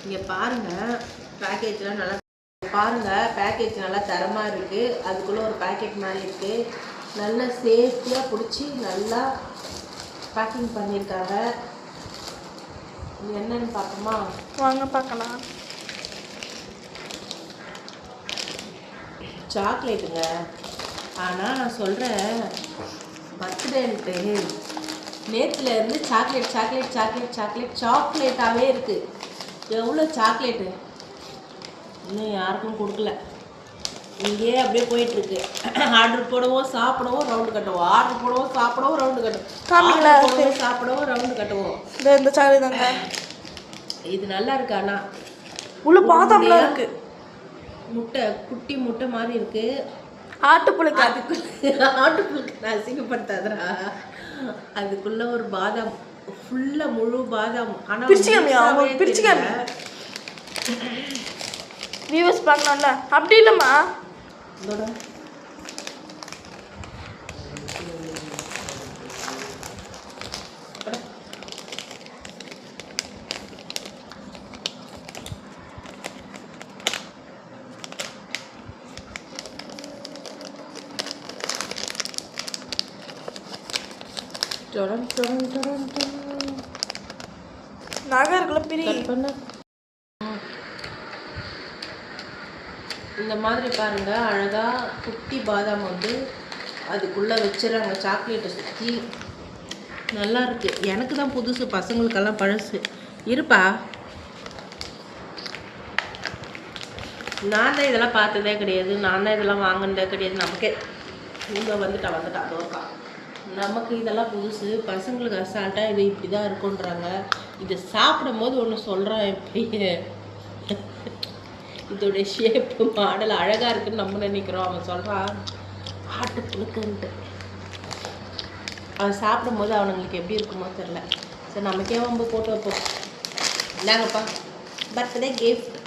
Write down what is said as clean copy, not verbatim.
இங்கே பாருங்கள், பேக்கேஜ்லாம் நல்லா பாருங்கள், பேக்கேஜ் நல்லா தரமாக இருக்குது. அதுக்குள்ளே ஒரு பேக்கெட் மாதிரி இருக்குது. நல்லா சேஃப்டியாக பிடிச்சி நல்லா பேக்கிங் பண்ணியிருக்காங்க. இது என்னன்னு பார்ப்போமா? வாங்க பார்க்கலாம். சாக்லேட்டுங்க. ஆனால் நான் சொல்கிறேன், பர்த்டேன்ட்டு நேற்றுலேருந்து சாக்லேட் சாக்லேட் சாக்லேட் சாக்லேட் சாக்லேட்டாகவே இருக்குது. எவ்வளோ சாக்லேட்டு இன்னும் யாருக்கும் கொடுக்கல. இங்கேயே அப்படியே போயிட்டுருக்கு. ஆர்டர் போடவும் சாப்பிடவும் ரவுண்டு கட்டுவோம், ஆர்டர் போடவும் சாப்பிடவும் ரவுண்டு கட்டுவோம், சாப்பிடவும் ரவுண்டு கட்டுவோம். இந்த சாக்லேட் தாங்க. இது நல்லா இருக்கு. ஆனால் உள்ள பாதாம்லாம் இருக்கு. முட்டை குட்டி முட்டை மாதிரி இருக்கு. ஆட்டுப்புழுக்கு. ஆட்டுப்புழுக்கு நான் அசிங்கப்படுத்தாதரா. அதுக்குள்ள ஒரு பாதாம், ஃபுல்லா முழு பாதாம். ஆனால் பிரிச்சுக்காம வியூவர்ஸ் பார்க்கலாம்ல. அப்படி இல்லைம்மா, இதோட நகை இருக்குல்ல பிரி பண்ண. இந்த மாதிரி பாருங்க, அழகா குட்டி பாதாம் வந்து அதுக்குள்ள வச்சுறாங்க. சாக்லேட்டை சுற்றி நல்லா இருக்கு. எனக்கு தான் புதுசு, பசங்களுக்கெல்லாம் பழசு. இருப்பா, நான் தான் இதெல்லாம் பார்த்ததே கிடையாது, நான் தான் இதெல்லாம் வாங்கினதே கிடையாது. நமக்கே இங்கே வந்துட்டா தோக்கா. நமக்கு இதெல்லாம் புதுசு. பசங்களுக்கு அசால்ட்டாக இது இப்படி தான் இருக்குன்றாங்க. இதை சாப்பிடும் போது ஒன்று சொல்கிறான் என் பையன், இதோடைய ஷேப்பு மாடல் அழகாக இருக்குன்னு நம்ம நினைக்கிறோம். அவன் சொல்கிறான் ஆட்டு புழுக்குன்ட்டு. அவன் சாப்பிடும் போது அவனுங்களுக்கு எப்படி இருக்குமோ தெரில. சரி, நமக்கே ரொம்ப போட்டு வைப்போம். இந்தாங்கப்பா, பர்த்டே கிஃப்ட்.